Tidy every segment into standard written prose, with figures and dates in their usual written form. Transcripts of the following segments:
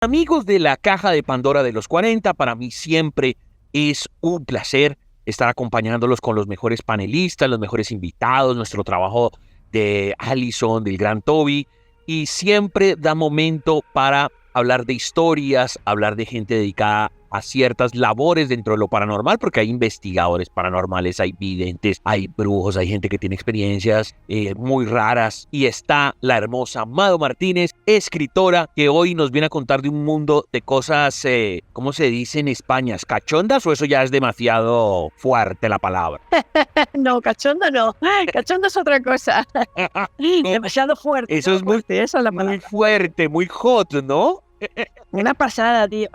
Amigos de la Caja de Pandora de los 40, para mí siempre es un placer estar acompañándolos con los mejores panelistas, los mejores invitados, nuestro trabajo de Allison, del gran Toby, y siempre da momento para hablar de historias, hablar de gente dedicada a ciertas labores dentro de lo paranormal, porque hay investigadores paranormales, hay videntes, hay brujos, hay gente que tiene experiencias muy raras, y está la hermosa Mado Martínez, escritora, que hoy nos viene a contar de un mundo de cosas, ¿cómo se dice en España? ¿Cachondas o eso ya es demasiado fuerte la palabra? No, cachondo no. Cachondo es otra cosa. Demasiado fuerte. Eso es muy, esa es la muy palabra. fuerte, muy hot, ¿no? Una pasada, tío.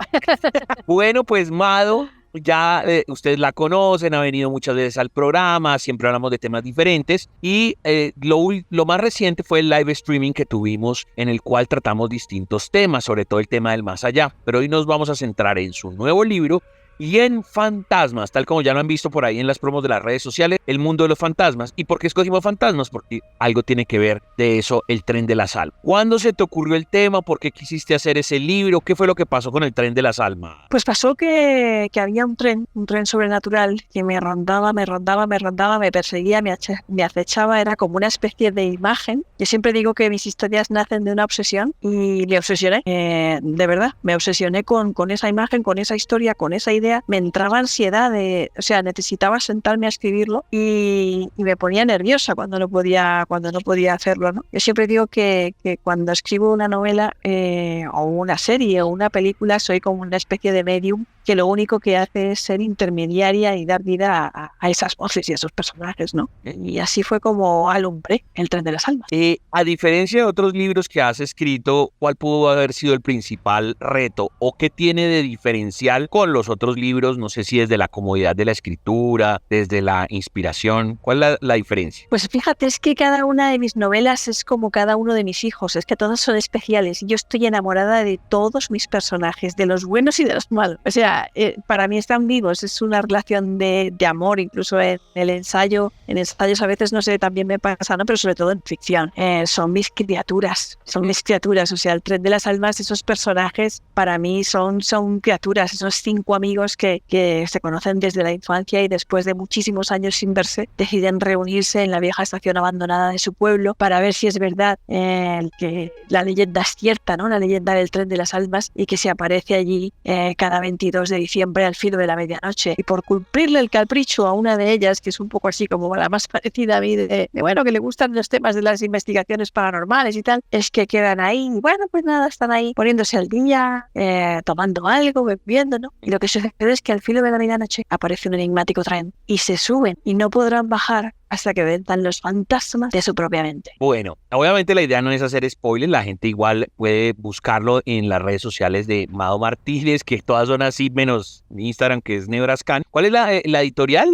Bueno, pues Mado, ya ustedes la conocen, ha venido muchas veces al programa, siempre hablamos de temas diferentes y lo más reciente fue el live streaming que tuvimos en el cual tratamos distintos temas, sobre todo el tema del más allá, pero hoy nos vamos a centrar en su nuevo libro y en fantasmas, tal como ya lo han visto por ahí en las promos de las redes sociales, el mundo de los fantasmas. ¿Y por qué escogimos fantasmas? Porque algo tiene que ver de eso, el tren de las almas. ¿Cuándo se te ocurrió el tema? ¿Por qué quisiste hacer ese libro? ¿Qué fue lo que pasó con el tren de las almas? Pues pasó que había un tren sobrenatural que me rondaba, me perseguía, me acechaba, era como una especie de imagen. Yo siempre digo que mis historias nacen de una obsesión y me obsesioné, de verdad, me obsesioné con esa imagen, con esa historia, con esa idea. Me entraba ansiedad, necesitaba sentarme a escribirlo y me ponía nerviosa cuando no podía hacerlo, ¿no? Yo siempre digo que cuando escribo una novela o una serie o una película soy como una especie de medium que lo único que hace es ser intermediaria y dar vida a esas voces y a esos personajes, ¿no? Y así fue como alumbré el tren de las almas. A diferencia de otros libros que has escrito, ¿cuál pudo haber sido el principal reto o qué tiene de diferencial con los otros libros? No sé si desde la comodidad de la escritura, desde la inspiración, ¿cuál es la diferencia? Pues fíjate, es que cada una de mis novelas es como cada uno de mis hijos, es que todos son especiales. Yo estoy enamorada de todos mis personajes, de los buenos y de los malos. O sea, para mí están vivos, es una relación de amor, incluso en el ensayo. En ensayos a veces, no sé, también me pasa, ¿no? Pero sobre todo en ficción. Son mis criaturas, o sea, el tren de las almas, esos personajes para mí son criaturas, esos 5 amigos que se conocen desde la infancia y después de muchísimos años sin verse, deciden reunirse en la vieja estación abandonada de su pueblo para ver si es verdad que la leyenda es cierta, ¿no? La leyenda del tren de las almas y que se aparece allí cada 22 de diciembre al filo de la medianoche. Y por cumplirle el capricho a una de ellas, que es un poco así como la más parecida a mí, de bueno, que le gustan los temas de las investigaciones paranormales y tal, es que quedan ahí, bueno, pues nada, están ahí poniéndose al día, tomando algo, bebiendo, ¿no? Y lo que sucede es que al filo de la medianoche aparece un enigmático tren y se suben y no podrán bajar hasta que vendan los fantasmas de su propia mente. Bueno, obviamente la idea no es hacer spoilers, la gente igual puede buscarlo en las redes sociales de Mado Martínez, que todas son así, menos Instagram, que es Nebrascan. ¿Cuál es la editorial,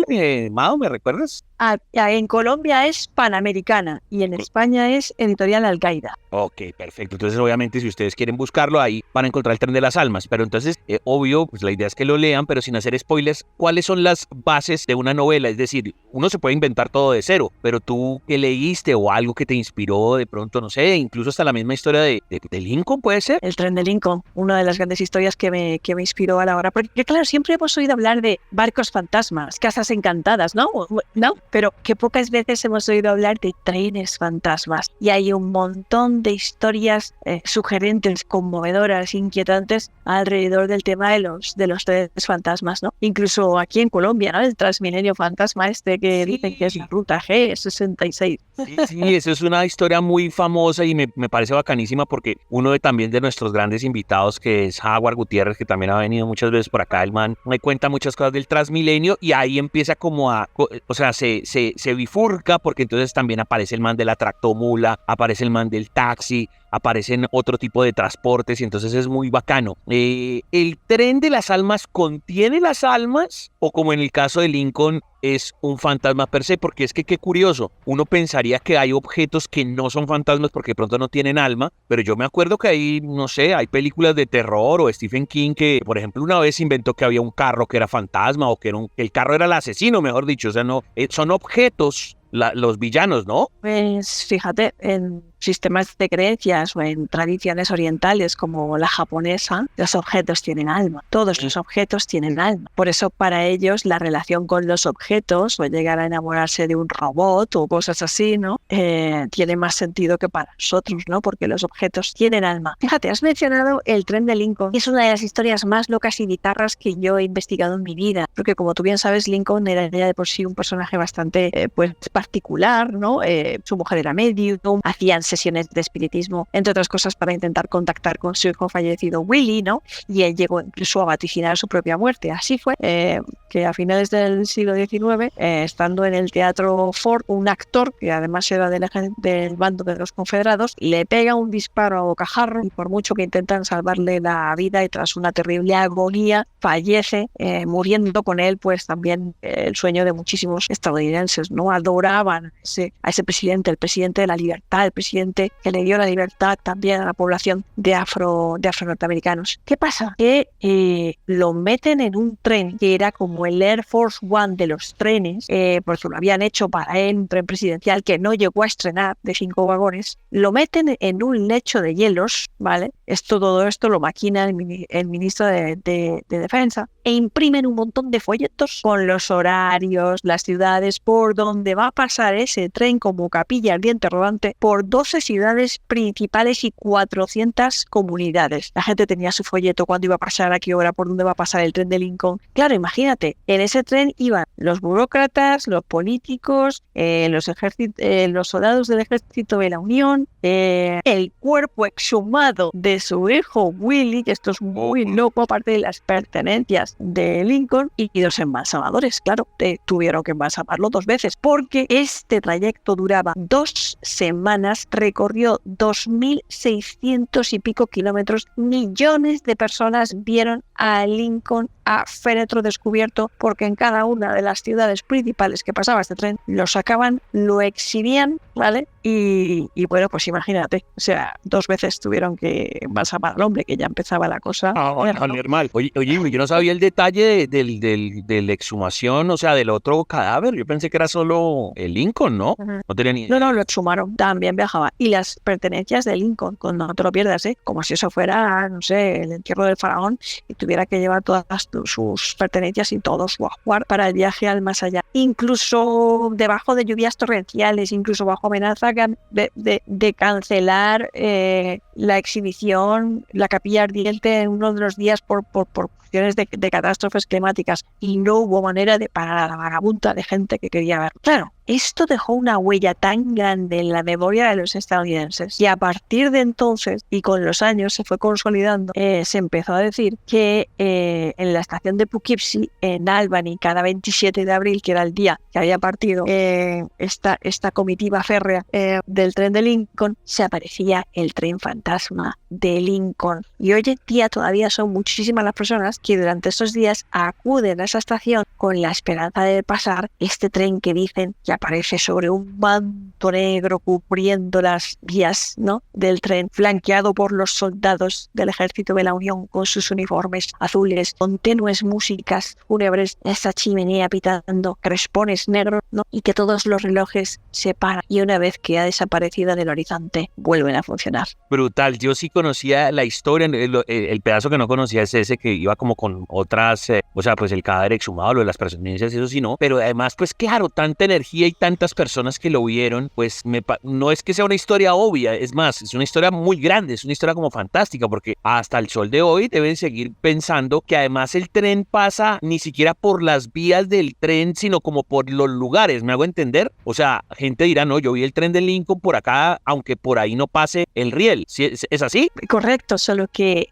Mado, me recuerdas? En Colombia es Panamericana y en España es Editorial Alcaida. Ok, perfecto. Entonces, obviamente, si ustedes quieren buscarlo ahí, van a encontrar el tren de las almas. Pero entonces, obvio, pues la idea es que lo lean, pero sin hacer spoilers, ¿cuáles son las bases de una novela? Es decir, uno se puede inventar todo de cero, pero tú, ¿qué leíste o algo que te inspiró de pronto, no sé, incluso hasta la misma historia de Lincoln, ¿puede ser? El tren de Lincoln, una de las grandes historias que me inspiró a la hora. Porque, claro, siempre hemos oído hablar de barcos fantasmas, casas encantadas, ¿no? ¿No? Pero que pocas veces hemos oído hablar de trenes fantasmas. Y hay un montón de historias sugerentes, conmovedoras, inquietantes alrededor del tema de los trenes fantasmas, ¿no? Incluso aquí en Colombia, ¿no? El Transmilenio Fantasma que dicen que es la ruta G66. Sí, eso es una historia muy famosa y me parece bacanísima porque uno también de nuestros grandes invitados, que es Jaguar Gutiérrez, que también ha venido muchas veces por acá, el man me cuenta muchas cosas del Transmilenio y ahí empieza como o sea, se bifurca porque entonces también aparece el man de la tractomula, aparece el man del taxi, aparecen otro tipo de transportes y entonces es muy bacano. ¿El tren de las almas contiene las almas o como en el caso de Lincoln es un fantasma per se? Porque es que qué curioso, uno pensaría que hay objetos que no son fantasmas porque de pronto no tienen alma, pero yo me acuerdo que hay, no sé, hay películas de terror o Stephen King que, por ejemplo, una vez inventó que había un carro que era fantasma o que el carro era el asesino, mejor dicho, o sea, no, son objetos los villanos, ¿no? Pues fíjate, sistemas de creencias o en tradiciones orientales como la japonesa, los objetos tienen alma. Todos los objetos tienen alma. Por eso para ellos la relación con los objetos o llegar a enamorarse de un robot o cosas así, ¿no? Tiene más sentido que para nosotros, ¿no? Porque los objetos tienen alma. Fíjate, has mencionado el tren de Lincoln. Es una de las historias más locas y bizarras que yo he investigado en mi vida. Porque como tú bien sabes, Lincoln era ya de por sí un personaje bastante pues particular, ¿no? Su mujer era medium, hacían sesiones de espiritismo, entre otras cosas, para intentar contactar con su hijo fallecido Willie, ¿no? Y él llegó incluso a vaticinar su propia muerte. Así fue que a finales del siglo XIX, estando en el Teatro Ford, un actor, que además era del bando de los confederados, le pega un disparo a bocajarro y por mucho que intentan salvarle la vida y tras una terrible agonía, fallece, muriendo con él pues también el sueño de muchísimos estadounidenses, ¿no? Adoraban a ese presidente, el presidente de la libertad, el presidente que le dio la libertad también a la población de afro-norteamericanos. ¿Qué pasa? Que lo meten en un tren que era como el Air Force One de los trenes, porque lo habían hecho para él, un tren presidencial que no llegó a estrenar, de 5 vagones, lo meten en un lecho de hielos, ¿vale? Todo esto lo maquina el ministro de Defensa e imprimen un montón de folletos con los horarios, las ciudades por donde va a pasar ese tren como capilla ardiente rodante por 12 ciudades principales y 400 comunidades. La gente tenía su folleto, cuándo iba a pasar, a qué hora, por dónde va a pasar el tren de Lincoln. Claro, imagínate, en ese tren iban los burócratas, los políticos, los soldados del ejército de la Unión, el cuerpo exhumado de su hijo Willie, que esto es muy loco, aparte de las pertenencias de Lincoln, y los embalsamadores, claro, tuvieron que embalsamarlo 2 veces, porque este trayecto duraba 2 semanas, recorrió 2.600 y pico kilómetros, millones de personas vieron a Lincoln a féretro descubierto, porque en cada una de las ciudades principales que pasaba este tren, lo sacaban, lo exhibían, ¿vale? Y bueno, pues imagínate, o sea, 2 veces tuvieron que embalsamar al hombre, que ya empezaba la cosa. Normal. Oye, yo no sabía el detalle de la exhumación, o sea, del otro cadáver. Yo pensé que era solo el Lincoln, ¿no? No tenía ni idea. No, lo exhumaron, también viajaba. Y las pertenencias de Lincoln, no te lo pierdas, como si eso fuera, no sé, el entierro del faraón y tuviera que llevar todas sus pertenencias y todo su ajuar para el viaje al más allá. Incluso debajo de lluvias torrenciales, incluso bajo amenaza de cancelar la exhibición, la capilla ardiente en uno de los días por cuestiones de catástrofes climáticas, y no hubo manera de parar a la vagabunda de gente que quería ver. Claro, esto dejó una huella tan grande en la memoria de los estadounidenses, y a partir de entonces y con los años se fue consolidando. Se empezó a decir que en la estación de Poughkeepsie, en Albany, cada 27 de abril, que era el día que había partido esta comitiva férrea del tren de Lincoln, se aparecía el tren fantasma de Lincoln. Y hoy en día todavía son muchísimas las personas que durante estos días acuden a esa estación con la esperanza de pasar este tren que dicen que aparece sobre un manto negro cubriendo las vías, ¿no?, del tren, flanqueado por los soldados del ejército de la Unión con sus uniformes azules, con tenues músicas fúnebres, esa chimenea pitando, crespones negros, ¿no?, y que todos los relojes se paran y una vez que ha desaparecido en el horizonte vuelven a funcionar. Brutal. Yo sí conocía la historia, el pedazo que no conocía es ese que iba como con otras, o sea, pues el cadáver exhumado, lo de las pertenencias, eso sí no, pero además, pues claro, tanta energía y tantas personas que lo vieron, pues no es que sea una historia obvia, es más, es una historia muy grande, es una historia como fantástica, porque hasta el sol de hoy deben seguir pensando que además el tren pasa ni siquiera por las vías del tren, sino como por los lugares, ¿me hago entender? O sea, gente dirá, no, yo vi el tren de Lincoln por acá, aunque por ahí no pase el riel, ¿sí, es así? Correcto, solo que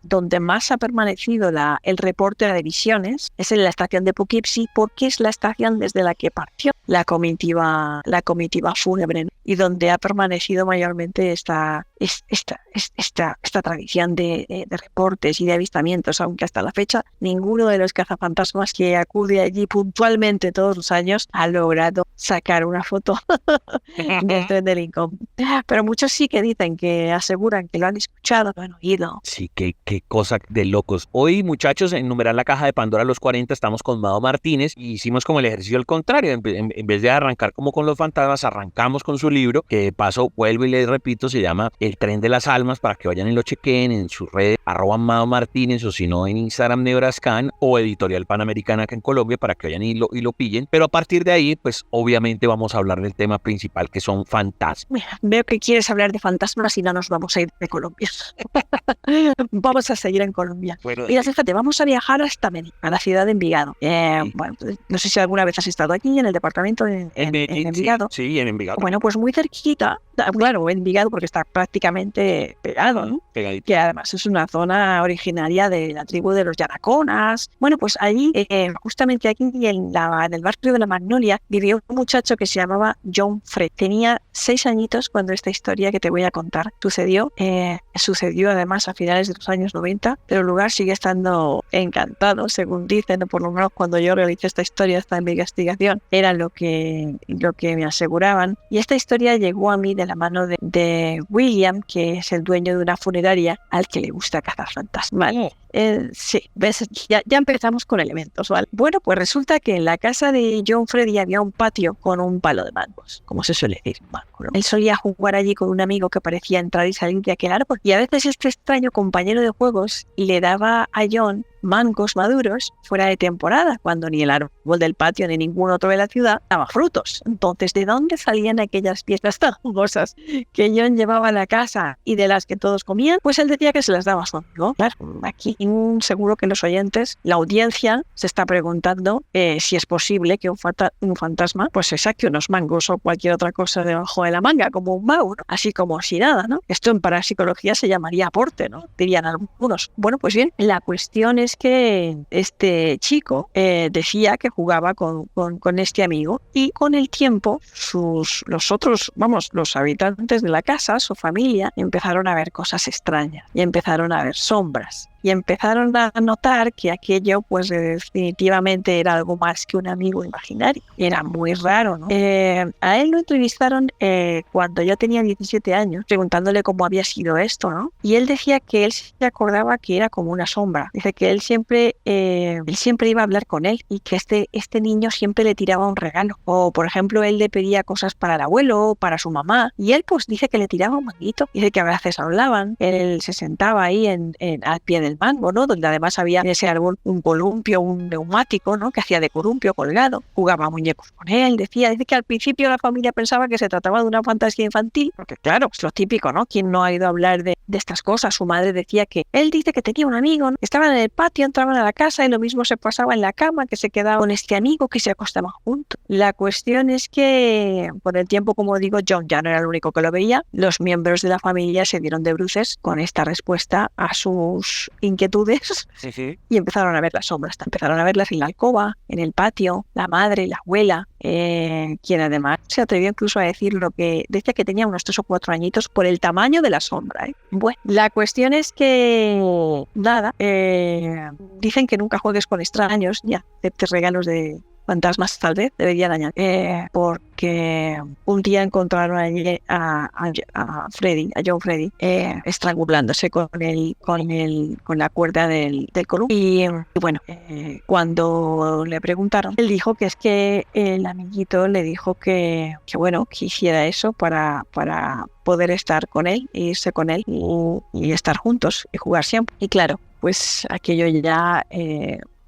donde más ha permanecido el reporte de visiones es en la estación de Poughkeepsie, porque es la estación desde la que partió la comitiva fúnebre, y donde ha permanecido mayormente esta tradición de reportes y de avistamientos, aunque hasta la fecha ninguno de los cazafantasmas que acude allí puntualmente todos los años ha logrado sacar una foto del tren de Lincoln. Pero muchos sí que dicen, que aseguran que lo han escuchado, lo han oído. Sí, qué cosa de locos. Hoy, muchachos, en Numeral la Caja de Pandora los 40 estamos con Mado Martínez y hicimos como el ejercicio al contrario. En vez de arrancar como con los fantasmas, arrancamos con su libro, que de paso vuelvo y les repito, se llama El Tren de las Almas, para que vayan y lo chequen en sus redes, @Mado Martínez, o si no en Instagram Nebrascan, o Editorial Panamericana acá en Colombia, para que vayan y lo pillen. Pero a partir de ahí, pues obviamente vamos a hablar del tema principal, que son fantasmas. Mira, veo que quieres hablar de fantasmas y no nos vamos a ir de Colombia. Vamos a seguir en Colombia. Bueno, Mira, fíjate, vamos a viajar hasta Medellín, a la ciudad de Envigado. sí. Bueno, pues, no sé si alguna vez has estado aquí en el departamento en Medellín, Envigado. Sí, en Envigado. Bueno, pues muy cerquita, claro, Envigado porque está prácticamente pegado, ¿no? Pegadito. Que además es una zona originaria de la tribu de los Yaraconas. Bueno, pues allí, justamente aquí en el barrio de la Magnolia, vivió un muchacho que se llamaba John Fred. Tenía 6 añitos cuando esta historia que te voy a contar sucedió. Sucedió además a finales de los años 90, pero el lugar sigue estando encantado, según dicen, o por lo menos cuando yo realicé esta historia, esta investigación, era lo que me aseguraban. Y esta historia llegó a mí de la mano de William, que es el dueño de una funeraria al que le gusta cazar fantasmas. Sí, ves, ya empezamos con elementos, ¿vale? Bueno, pues resulta que en la casa de John Freddy había un patio con un palo de mangos, como se suele decir, mango, ¿no? Él solía jugar allí con un amigo que parecía entrar y salir de aquel árbol, y a veces este extraño compañero de juegos le daba a John mangos maduros fuera de temporada, cuando ni el árbol del patio ni ningún otro de la ciudad daba frutos. Entonces, ¿de dónde salían aquellas piezas tan jugosas que John llevaba a la casa y de las que todos comían? Pues él decía que se las daba a su amigo. Claro, aquí seguro que los oyentes, la audiencia, se está preguntando si es posible que un fantasma pues se saque unos mangos o cualquier otra cosa debajo de la manga, como un mago, ¿no? Así como si nada, ¿no? Esto en parapsicología se llamaría aporte, ¿no? Dirían algunos. Bueno, pues bien, la cuestión es que este chico decía que jugaba con este amigo, y con el tiempo los habitantes de la casa, su familia, empezaron a ver cosas extrañas y empezaron a ver sombras. Y empezaron a notar que aquello pues definitivamente era algo más que un amigo imaginario. Era muy raro, ¿no? A él lo entrevistaron cuando yo tenía 17 años, preguntándole cómo había sido esto, ¿no? Y él decía que él se acordaba que era como una sombra. Dice que él siempre iba a hablar con él, y que este niño siempre le tiraba un regalo. O, por ejemplo, él le pedía cosas para el abuelo o para su mamá, y él pues dice que le tiraba un manguito. Dice que a veces hablaban. Él se sentaba ahí al pie del mango, ¿no? Donde además había en ese árbol un columpio, un neumático, ¿no? Que hacía de columpio colgado. Jugaba dice que al principio la familia pensaba que se trataba de una fantasía infantil, porque claro, es lo típico, ¿no? ¿Quién no ha ido a hablar de estas cosas? Su madre decía que él dice que tenía un amigo, ¿no? Estaban en el patio, entraban a la casa y lo mismo se pasaba en la cama, que se quedaba con este amigo, que se acostaban juntos. La cuestión es que con el tiempo, como digo, John ya no era el único que lo veía. Los miembros de la familia se dieron de bruces con esta respuesta a sus inquietudes. Sí. Y empezaron a ver las sombras. Empezaron a verlas en la alcoba, en el patio, la madre, la abuela, quien además se atrevió incluso a decir lo que decía, que tenía unos 3 o 4 añitos por el tamaño de la sombra. Bueno, la cuestión es que nada, dicen que nunca juegues con extraños, ya aceptes regalos de fantasmas, tal vez deberían añadir, porque un día encontraron allí a John Freddy, estrangulándose con la cuerda del columpio. Y bueno, cuando le preguntaron, él dijo que es que el amiguito le dijo que hiciera eso para poder estar con él, e irse con él y estar juntos y jugar siempre. Y claro, pues aquello ya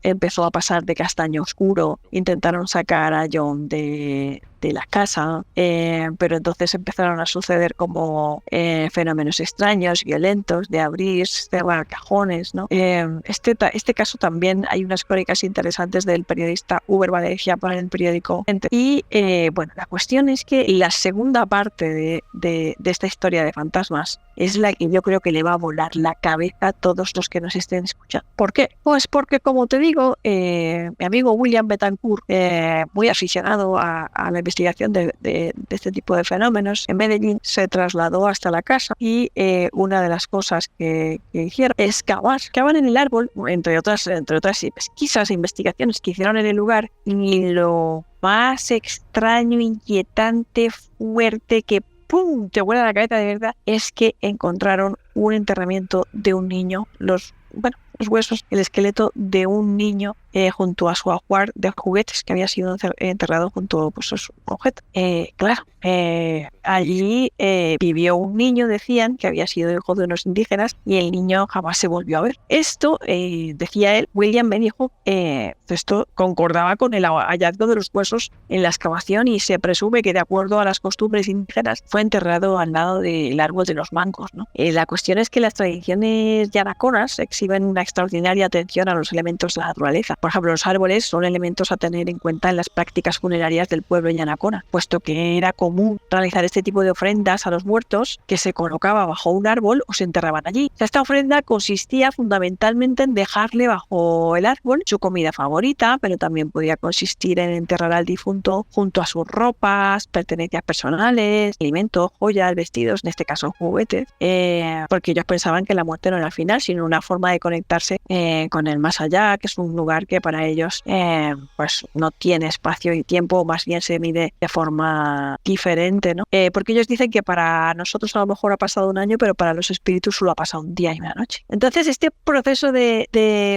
empezó a pasar de castaño oscuro. Intentaron sacar a John de la casa, pero entonces empezaron a suceder como fenómenos extraños, violentos, de abrir, cerrar cajones, ¿no? Este caso también hay unas crónicas interesantes del periodista Uber Valencia para el periódico Gente. Y bueno, la cuestión es que la segunda parte de esta historia de fantasmas es la que yo creo que le va a volar la cabeza a todos los que nos estén escuchando. ¿Por qué? Pues porque, como te digo, mi amigo William Betancourt, muy aficionado a la investigación de este tipo de fenómenos, en Medellín se trasladó hasta la casa, y una de las cosas que hicieron es cavar en el árbol, entre otras pesquisas e investigaciones que hicieron en el lugar, y lo más extraño, inquietante, fuerte, que ¡pum!, te vuela la cabeza de verdad, es que encontraron un enterramiento de un niño, los huesos, el esqueleto de un niño junto a su ajuar de juguetes que había sido enterrado junto pues, a su objeto. Claro, allí vivió un niño, decían, que había sido hijo de unos indígenas y el niño jamás se volvió a ver. Esto, decía él, William me dijo, esto concordaba con el hallazgo de los huesos en la excavación y se presume que de acuerdo a las costumbres indígenas fue enterrado al lado del árbol de los mangos, ¿no? La cuestión es que las tradiciones yanaconas exhiben una extraordinaria atención a los elementos de la naturaleza. Por ejemplo, los árboles son elementos a tener en cuenta en las prácticas funerarias del pueblo yanacona, puesto que era común realizar este tipo de ofrendas a los muertos que se colocaba bajo un árbol o se enterraban allí. Esta ofrenda consistía fundamentalmente en dejarle bajo el árbol su comida favorita, pero también podía consistir en enterrar al difunto junto a sus ropas, pertenencias personales, alimentos, joyas, vestidos, en este caso juguetes, porque ellos pensaban que la muerte no era el final, sino una forma de conectarse con el más allá, que es un lugar que para ellos pues no tiene espacio y tiempo, más bien se mide de forma diferente, ¿no? Porque ellos dicen que para nosotros a lo mejor ha pasado un año, pero para los espíritus solo ha pasado un día y una noche. Entonces este proceso de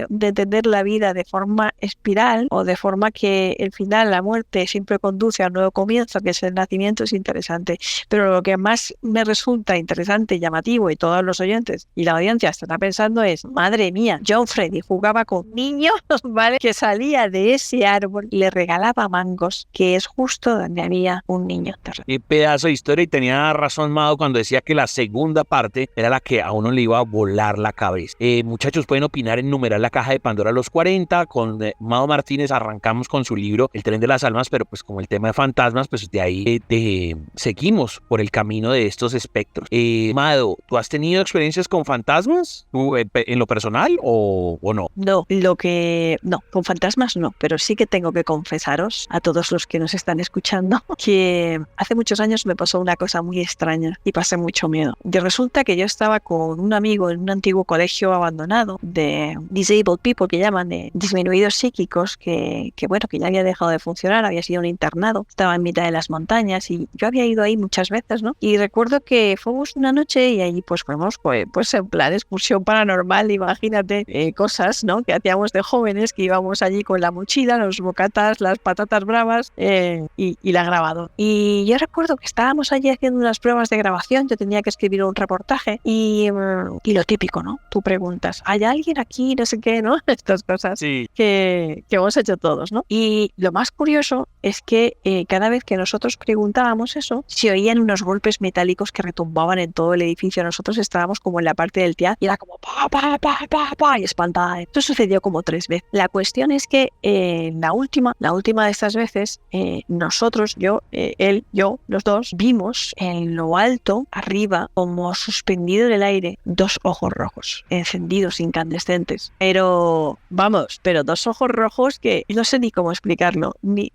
entender la vida de forma espiral o de forma que el final, la muerte, siempre conduce a un nuevo comienzo, que es el nacimiento, es interesante. Pero lo que más me resulta interesante y llamativo, y todos los oyentes y la audiencia estará pensando es, madre mía, John Freddy jugaba con niños, ¿vale? Que salía de ese árbol y le regalaba mangos, que es justo donde había un niño. Qué pedazo de historia, y tenía razón Mado cuando decía que la segunda parte era la que a uno le iba a volar la cabeza. Muchachos, pueden opinar en numerar la caja de Pandora a los 40. Con Mado Martínez arrancamos con su libro El tren de las almas, pero pues como el tema de fantasmas, pues de ahí seguimos por el camino de estos espectros. Mado, ¿tú has tenido experiencias con fantasmas? ¿Tú, en lo personal o no? No, con fantasmas no, pero sí que tengo que confesaros a todos los que nos están escuchando que hace muchos años me pasó una cosa muy extraña y pasé mucho miedo. Y resulta que yo estaba con un amigo en un antiguo colegio abandonado de disabled people, que llaman, de disminuidos psíquicos, que ya había dejado de funcionar, había sido un internado, estaba en mitad de las montañas y yo había ido ahí muchas veces, ¿no? Y recuerdo que fuimos una noche y ahí pues fuimos pues en plan excursión paranormal, imagínate, cosas, ¿no? Que hacíamos de jóvenes, que íbamos allí con la mochila, los bocatas, las patatas bravas y la grabadora. Y yo recuerdo que estábamos allí haciendo unas pruebas de grabación, yo tenía que escribir un reportaje y lo típico, ¿no? Tú preguntas, ¿hay alguien aquí? No sé qué, ¿no? Estas cosas Sí. que hemos hecho todos, ¿no? Y lo más curioso es que cada vez que nosotros preguntábamos eso, se oían unos golpes metálicos que retumbaban en todo el edificio. Nosotros estábamos como en la parte del teatro y era como pa, pa, pa, pa, pa, y espantada. Esto sucedió como 3 veces. La cuestión es que la última de estas veces, nosotros, él, yo, los dos, vimos en lo alto, arriba, como suspendido en el aire, 2 ojos rojos, encendidos, incandescentes. Pero, vamos, 2 ojos rojos que no sé ni cómo explicarlo, ni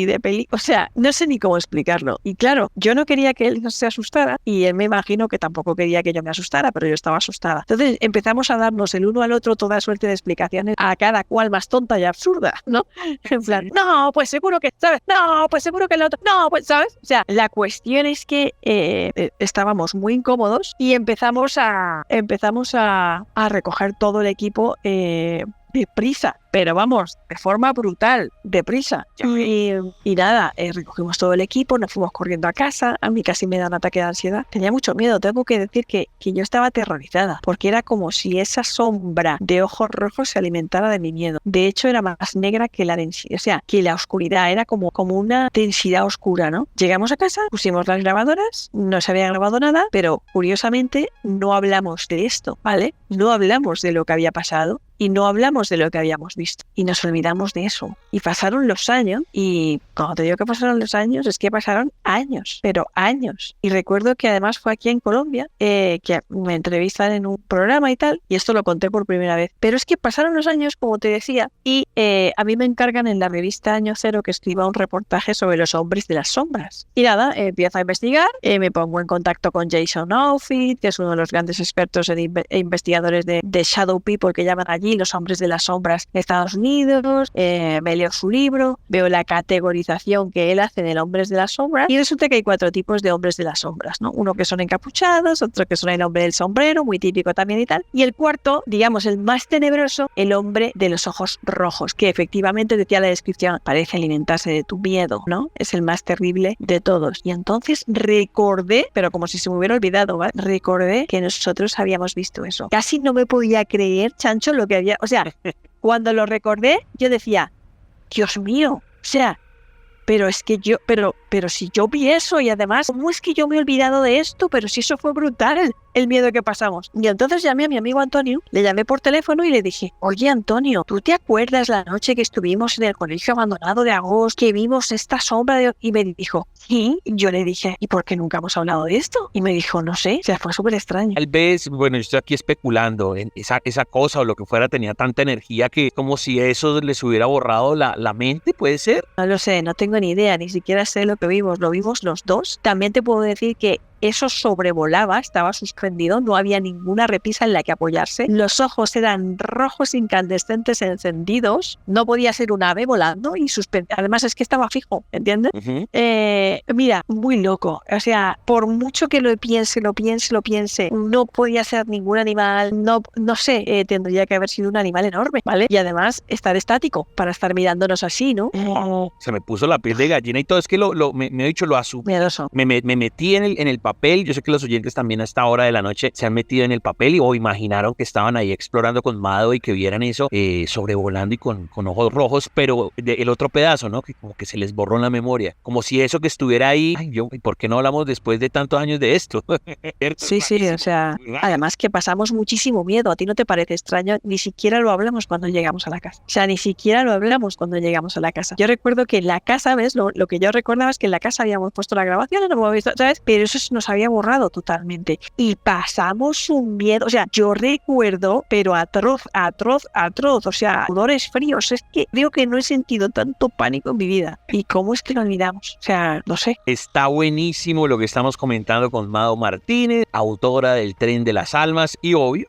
de peli, o sea, no sé ni cómo explicarlo. Y claro, yo no quería que él se asustara y él me imagino que tampoco quería que yo me asustara, pero yo estaba asustada. Entonces empezamos a darnos el uno al otro toda suerte de explicaciones, a cada cual más tonta y absurda, ¿no? En plan, no, pues seguro que, ¿sabes? No, pues seguro que el otro, no, pues, ¿sabes? O sea, la cuestión es que estábamos muy incómodos y empezamos a recoger todo el equipo deprisa, pero vamos, de forma brutal, deprisa. Y nada, recogimos todo el equipo, nos fuimos corriendo a casa, a mí casi me da un ataque de ansiedad. Tenía mucho miedo, tengo que decir que yo estaba aterrorizada, porque era como si esa sombra de ojos rojos se alimentara de mi miedo. De hecho, era más negra que la densidad, o sea, que la oscuridad, era como una densidad oscura, ¿no? Llegamos a casa, pusimos las grabadoras, no se había grabado nada, pero curiosamente no hablamos de esto, ¿vale? No hablamos de lo que había pasado. Y no hablamos de lo que habíamos visto. Y nos olvidamos de eso. Y pasaron los años. Y cuando te digo que pasaron los años, es que pasaron años. Pero años. Y recuerdo que además fue aquí en Colombia, que me entrevistan en un programa y tal. Y esto lo conté por primera vez. Pero es que pasaron los años, como te decía. Y a mí me encargan en la revista Año Cero que escriba un reportaje sobre los hombres de las sombras. Y nada, empiezo a investigar. Me pongo en contacto con Jason Outfit, que es uno de los grandes expertos e investigadores de Shadow People que llaman allí, aquí, Los hombres de las sombras de Estados Unidos, me leo su libro, veo la categorización que él hace de hombres de las sombras y resulta que hay 4 tipos de hombres de las sombras, ¿no? Uno que son encapuchados, otro que son el hombre del sombrero, muy típico también y tal, y el cuarto, digamos, el más tenebroso, el hombre de los ojos rojos, que efectivamente decía la descripción, parece alimentarse de tu miedo, ¿no? Es el más terrible de todos. Y entonces recordé, pero como si se me hubiera olvidado, ¿vale? Recordé que nosotros habíamos visto eso. Casi no me podía creer, Chancho, lo que había... O sea, cuando lo recordé, yo decía, Dios mío, o sea, pero es que pero si yo vi eso y además, ¿cómo es que yo me he olvidado de esto? Pero si eso fue brutal, el miedo que pasamos. Y entonces llamé a mi amigo Antonio, le llamé por teléfono y le dije, oye Antonio, ¿tú te acuerdas la noche que estuvimos en el colegio abandonado de agosto, que vimos esta sombra de... Y me dijo, sí. Y yo le dije, ¿y por qué nunca hemos hablado de esto? Y me dijo, no sé, o sea, fue súper extraño. Tal vez, bueno, yo estoy aquí especulando, en esa cosa o lo que fuera tenía tanta energía que como si eso les hubiera borrado la mente, ¿puede ser? No lo sé, no tengo ni idea, ni siquiera sé lo que vimos, lo vimos los dos. También te puedo decir que eso sobrevolaba, estaba suspendido, no había ninguna repisa en la que apoyarse. Los ojos eran rojos incandescentes encendidos, no podía ser un ave volando y suspendido. Además es que estaba fijo, ¿entiendes? Uh-huh. Mira, muy loco. O sea, por mucho que lo piense, no podía ser ningún animal, no sé, tendría que haber sido un animal enorme, ¿vale? Y además estar estático para estar mirándonos así, ¿no? Se me puso la piel de gallina y todo, es que me he dicho, lo asumí. Miedoso. Me metí en el papel. Yo sé que los oyentes también a esta hora de la noche se han metido en el papel o imaginaron que estaban ahí explorando con Mado y que vieran eso sobrevolando y con ojos rojos, pero el otro pedazo, ¿no? Que como que se les borró en la memoria, como si eso que estuviera ahí, ¿y por qué no hablamos después de tantos años de esto? Sí, o sea, además que pasamos muchísimo miedo. ¿A ti no te parece extraño? Ni siquiera lo hablamos cuando llegamos a la casa. O sea, ni siquiera lo hablamos cuando llegamos a la casa. Yo recuerdo que en la casa, ¿ves? Lo que yo recordaba es que en la casa habíamos puesto la grabación, no lo hemos visto, ¿sabes? Pero eso nos había borrado totalmente. Y pasamos un miedo, o sea, yo recuerdo, pero atroz. O sea, sudores fríos. Es que creo que no he sentido tanto pánico en mi vida. ¿Y cómo es que lo olvidamos? O sea, no sé. Está buenísimo lo que estamos comentando con Mado Martínez, autora del Tren de las Almas, y obvio,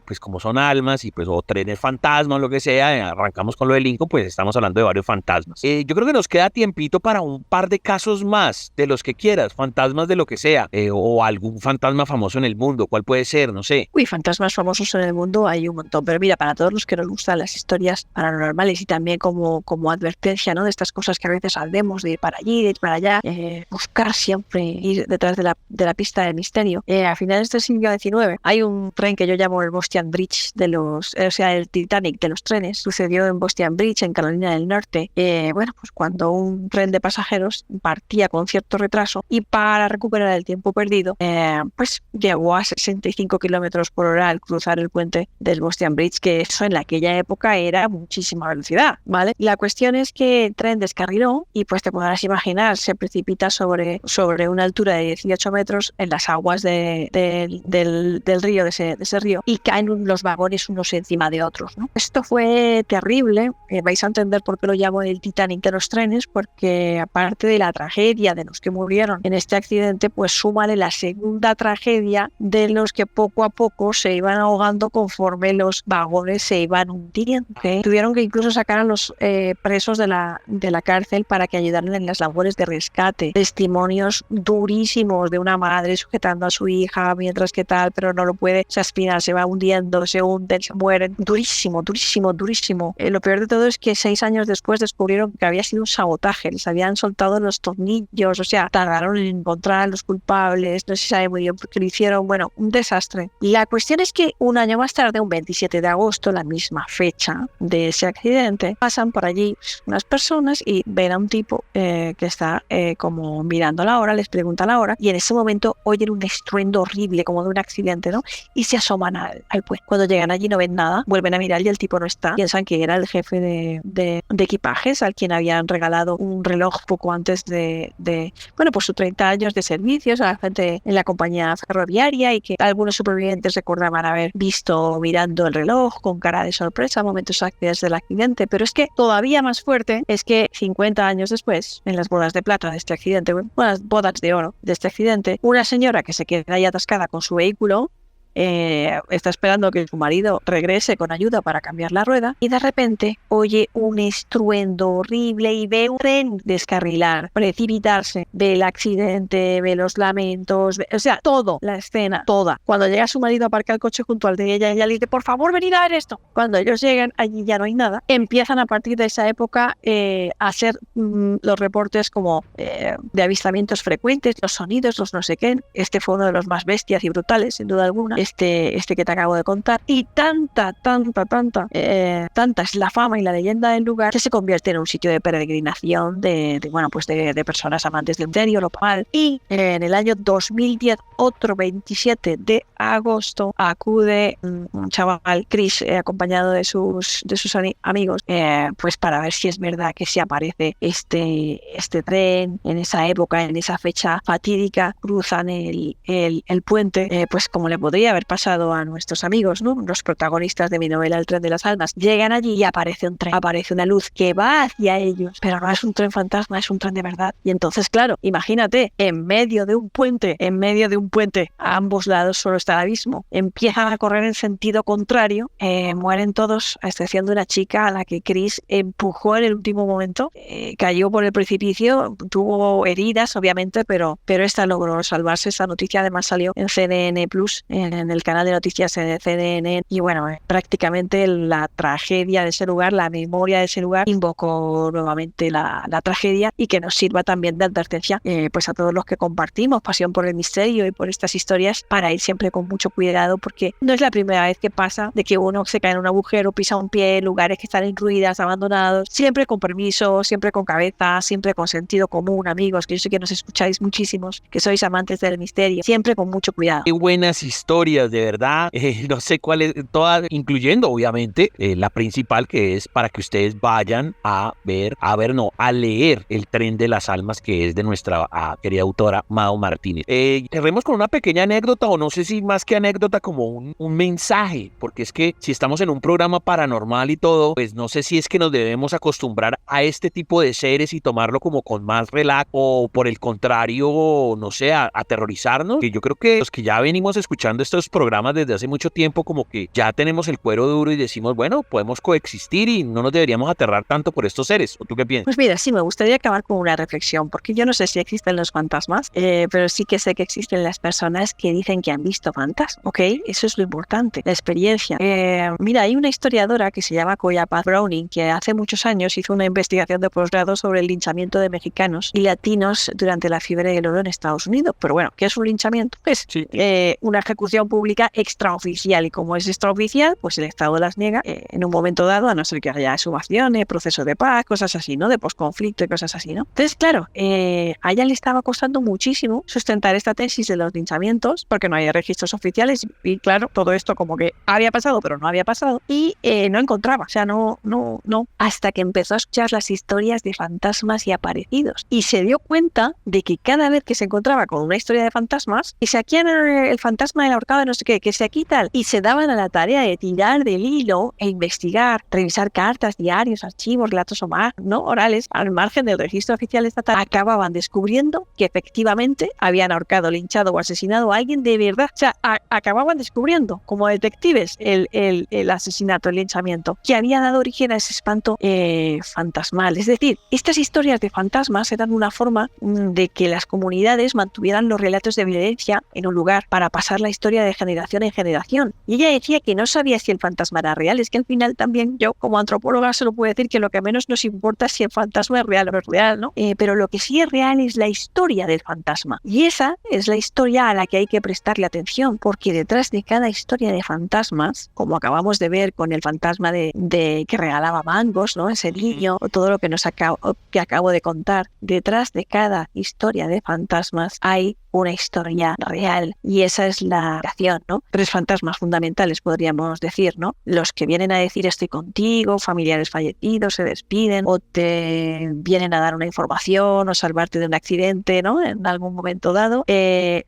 pues como son almas y pues o trenes fantasmas, lo que sea, arrancamos con lo del Lincoln, pues estamos hablando de varios fantasmas. Yo creo que nos queda tiempito para un par de casos más, de los que quieras, fantasmas de lo que sea, o algún fantasma famoso en el mundo, ¿cuál puede ser? No sé. Uy, fantasmas famosos en el mundo hay un montón, pero mira, para todos los que nos gustan las historias paranormales y también como advertencia, ¿no? De estas cosas que a veces hacemos de ir para allí, de ir para allá, buscar siempre, ir detrás de la pista del misterio. A finales del siglo XIX hay un tren que yo llamo el Boston Bridge el Titanic de los trenes. Sucedió en Boston Bridge, en Carolina del Norte. Bueno, pues cuando un tren de pasajeros partía con cierto retraso y para recuperar el tiempo perdido, pues llegó a 65 kilómetros por hora al cruzar el puente del Boston Bridge, que eso en aquella época era muchísima velocidad, ¿vale? La cuestión es que el tren descarriló y pues te podrás imaginar, se precipita sobre una altura de 18 metros en las aguas del río, de ese río, y caen los vagones unos encima de otros, ¿no? Esto fue terrible. Vais a entender por qué lo llamo el Titanic de los trenes, porque aparte de la tragedia de los que murieron en este accidente, pues súmale la segunda tragedia de los que poco a poco se iban ahogando conforme los vagones se iban hundiendo. Tuvieron que incluso sacar a los presos de la cárcel para que ayudaran en las labores de rescate. Testimonios durísimos de una madre sujetando a su hija mientras que tal, pero no lo puede, se aspira, se va hundiendo, se hunden, se mueren. Durísimo. Lo peor de todo es que 6 años después descubrieron que había sido un sabotaje, les habían soltado los tornillos, o sea, tardaron en encontrar a los culpables, no se sabe muy bien por qué lo hicieron, bueno, un desastre. La cuestión es que un año más tarde, un 27 de agosto, la misma fecha de ese accidente, pasan por allí unas personas y ven a un tipo que está como mirando la hora, les pregunta la hora y en ese momento oyen un estruendo horrible como de un accidente, ¿no? Y se asoman al puente. Cuando llegan allí no ven nada, vuelven a mirar y el tipo no está. Piensan que era el jefe de equipajes al quien habían regalado un reloj poco antes de pues sus 30 años de servicios a la gente en la compañía ferroviaria, y que algunos supervivientes recordaban haber visto mirando el reloj con cara de sorpresa momentos antes del accidente. Pero es que todavía más fuerte es que 50 años después, en las bodas de plata de este accidente, las bodas de oro de este accidente, una señora que se queda ahí atascada con su vehículo está esperando que su marido regrese con ayuda para cambiar la rueda y de repente oye un estruendo horrible y ve un tren descarrilar, precipitarse, ve el accidente, ve los lamentos, o sea, todo, la escena, toda. Cuando llega su marido a aparcar el coche junto al de ella le dice, por favor, venid a ver esto. Cuando ellos llegan, allí ya no hay nada. Empiezan a partir de esa época a hacer los reportes como de avistamientos frecuentes, los sonidos, los no sé qué. Este fue uno de los más bestias y brutales, sin duda alguna, este que te acabo de contar. Y tanta es la fama y la leyenda del lugar que se convierte en un sitio de peregrinación de personas amantes del misterio, lo mal. Y en el año 2010, otro 27 de agosto, acude un chaval, Chris, acompañado de sus amigos, pues para ver si es verdad que se aparece este tren en esa época, en esa fecha fatídica, cruzan el puente, pues como le podría haber pasado a nuestros amigos, ¿no? Los protagonistas de mi novela El tren de las almas. Llegan allí y aparece un tren, aparece una luz que va hacia ellos, pero no es un tren fantasma, es un tren de verdad. Y entonces, claro, imagínate, en medio de un puente, a ambos lados solo está el abismo. Empiezan a correr en sentido contrario, mueren todos, a excepción de una chica a la que Chris empujó en el último momento, cayó por el precipicio, tuvo heridas, obviamente, pero esta logró salvarse. Esa noticia además salió en CNN Plus, en el canal de noticias de CNN, y bueno, prácticamente la tragedia de ese lugar, la memoria de ese lugar, invocó nuevamente la tragedia, y que nos sirva también de advertencia pues a todos los que compartimos pasión por el misterio y por estas historias, para ir siempre con mucho cuidado, porque no es la primera vez que pasa de que uno se cae en un agujero, pisa un pie, lugares que están en ruinas, abandonados, siempre con permiso, siempre con cabeza, siempre con sentido común, amigos, que yo sé que nos escucháis muchísimos, que sois amantes del misterio, siempre con mucho cuidado. Qué buenas historias, de verdad. No sé cuáles, todas, incluyendo obviamente la principal, que es para que ustedes vayan a leer El tren de las almas, que es de nuestra querida autora Mao Martínez. Cerremos con una pequeña anécdota, o no sé si más que anécdota, como un mensaje, porque es que si estamos en un programa paranormal y todo, pues no sé si es que nos debemos acostumbrar a este tipo de seres y tomarlo como con más relax, o por el contrario, no sé, aterrorizarnos, que yo creo que los que ya venimos escuchando estos programas desde hace mucho tiempo, como que ya tenemos el cuero duro y decimos, bueno, podemos coexistir y no nos deberíamos aterrar tanto por estos seres. ¿O tú qué piensas? Pues mira, sí, me gustaría acabar con una reflexión, porque yo no sé si existen los fantasmas, pero sí que sé que existen las personas que dicen que han visto fantasmas, ¿ok? Eso es lo importante, la experiencia. Mira, hay una historiadora que se llama Coya Paz Browning, que hace muchos años hizo una investigación de posgrado sobre el linchamiento de mexicanos y latinos durante la fiebre del oro en Estados Unidos. Pero bueno, ¿qué es un linchamiento? Pues sí, una ejecución pública extraoficial, y como es extraoficial, pues el Estado las niega en un momento dado, a no ser que haya exhumaciones, proceso de paz, cosas así, ¿no? De posconflicto y cosas así, ¿no? Entonces, claro, a ella le estaba costando muchísimo sustentar esta tesis de los linchamientos, porque no había registros oficiales, y claro, todo esto como que había pasado, pero no había pasado, y no encontraba, o sea, no, hasta que empezó a escuchar las historias de fantasmas y aparecidos, y se dio cuenta de que cada vez que se encontraba con una historia de fantasmas, que se hacían el fantasma del ahorcado de no sé qué, que se aquí tal, y se daban a la tarea de tirar del hilo e investigar, revisar cartas, diarios, archivos, relatos orales, al margen del registro oficial estatal, acababan descubriendo que efectivamente habían ahorcado, linchado o asesinado a alguien de verdad. O sea, acababan descubriendo, como detectives, el asesinato, el linchamiento, que había dado origen a ese espanto fantasmal. Es decir, estas historias de fantasmas eran una forma de que las comunidades mantuvieran los relatos de violencia en un lugar para pasar la historia de generación en generación. Y ella decía que no sabía si el fantasma era real. Es que al final también yo, como antropóloga, solo puedo decir que lo que menos nos importa es si el fantasma es real o no es real, ¿no? Pero lo que sí es real es la historia del fantasma. Y esa es la historia a la que hay que prestarle atención, porque detrás de cada historia de fantasmas, como acabamos de ver con el fantasma de que regalaba mangos, ¿no? Ese niño, o todo lo que que acabo de contar, detrás de cada historia de fantasmas hay una historia real, y esa es la creación, ¿no? 3 fantasmas fundamentales, podríamos decir, ¿no? Los que vienen a decir estoy contigo, familiares fallecidos, se despiden, o te vienen a dar una información o salvarte de un accidente, ¿no? En algún momento dado.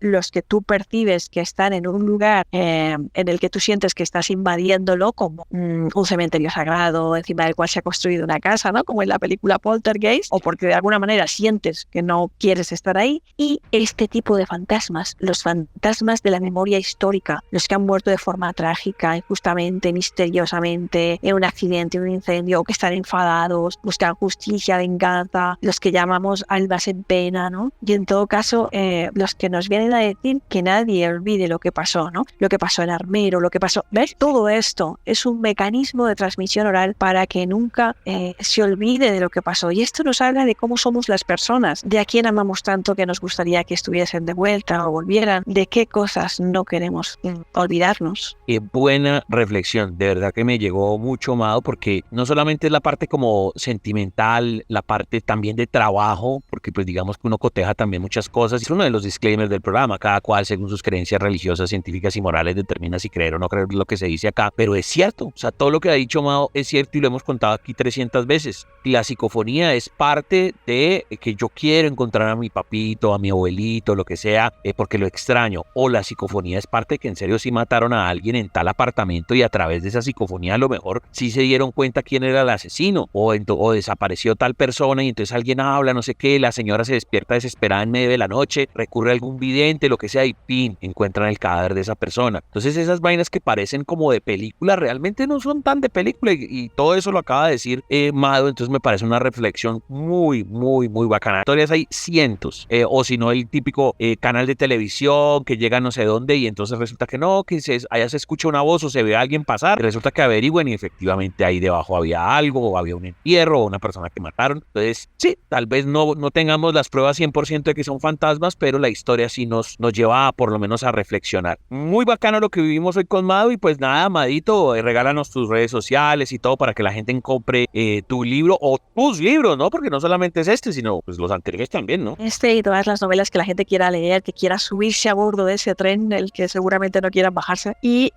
Los que tú percibes que están en un lugar en el que tú sientes que estás invadiéndolo, como un cementerio sagrado encima del cual se ha construido una casa, ¿no? Como en la película Poltergeist, o porque de alguna manera sientes que no quieres estar ahí. Y este tipo de fantasmas, los fantasmas de la memoria histórica, histórica, los que han muerto de forma trágica, injustamente, misteriosamente, en un accidente, en un incendio, o que están enfadados, buscan justicia, venganza, los que llamamos almas en pena, ¿no? Y en todo caso, los que nos vienen a decir que nadie olvide lo que pasó, ¿no? Lo que pasó en Armero, lo que pasó... ¿Ves? Todo esto es un mecanismo de transmisión oral para que nunca se olvide de lo que pasó. Y esto nos habla de cómo somos las personas, de a quién amamos tanto que nos gustaría que estuviesen de vuelta o volvieran, de qué cosas no queremos olvidarnos. Qué buena reflexión, de verdad que me llegó mucho, Mado, porque no solamente es la parte como sentimental, la parte también de trabajo, porque pues digamos que uno coteja también muchas cosas. Es uno de los disclaimers del programa, cada cual según sus creencias religiosas, científicas y morales determina si creer o no creer lo que se dice acá, pero es cierto, o sea, todo lo que ha dicho Mado es cierto y lo hemos contado aquí 300 veces. La psicofonía es parte de que yo quiero encontrar a mi papito, a mi abuelito, lo que sea, porque lo extraño, o la psicofonía es parte de que en serio sí mataron a alguien en tal apartamento y a través de esa psicofonía a lo mejor sí se dieron cuenta quién era el asesino, o desapareció tal persona y entonces alguien habla, no sé qué, la señora se despierta desesperada en medio de la noche, recurre a algún vidente, lo que sea, y ¡pin!, encuentran el cadáver de esa persona. Entonces esas vainas que parecen como de película realmente no son tan de película, y todo eso lo acaba de decir Mado, entonces me parece una reflexión muy, muy, muy bacana. Historias hay cientos, o si no el típico canal de televisión que llega no sé dónde y entonces resulta que no, que allá se escucha una voz o se ve a alguien pasar, y resulta que averigüen y efectivamente ahí debajo había algo, o había un entierro o una persona que mataron. Entonces sí, tal vez no tengamos las pruebas 100% de que son fantasmas, pero la historia sí nos lleva por lo menos a reflexionar. Muy bacano lo que vivimos hoy con Mado, y pues nada, Madito, regálanos tus redes sociales y todo para que la gente compre tu libro o tus libros, ¿no? Porque no solamente es este, sino pues los anteriores también, ¿no? Este y todas las novelas que la gente quiera leer, que quiera subirse a bordo de ese tren, el que seguramente no quieran bajarse. Y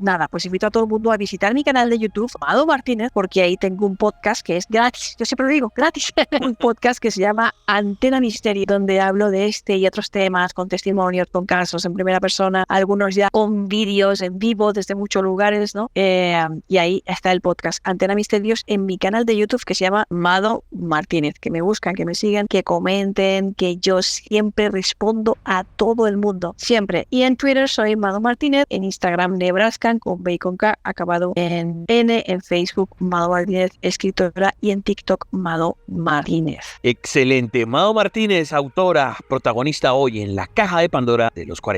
nada, pues invito a todo el mundo a visitar mi canal de YouTube, Mado Martínez, porque ahí tengo un podcast que es gratis, yo siempre lo digo, gratis, un podcast que se llama Antena Misterio, donde hablo de este y otros temas, con testimonios, con casos en primera persona, algunos ya con vídeos en vivo desde muchos lugares, ¿no? Y ahí está el podcast Antena Misterios en mi canal de YouTube que se llama Mado Martínez. Que me buscan, que me sigan, que comenten, que yo siempre respondo a todo el mundo, siempre. Y en Twitter soy Mado Martínez, en Instagram Nebraskan con B y con K acabado en N, en Facebook Mado Martínez, escritora, y en TikTok Mado Martínez. Excelente. Mado Martínez, autora, protagonista hoy en La Caja de Pandora de los 40.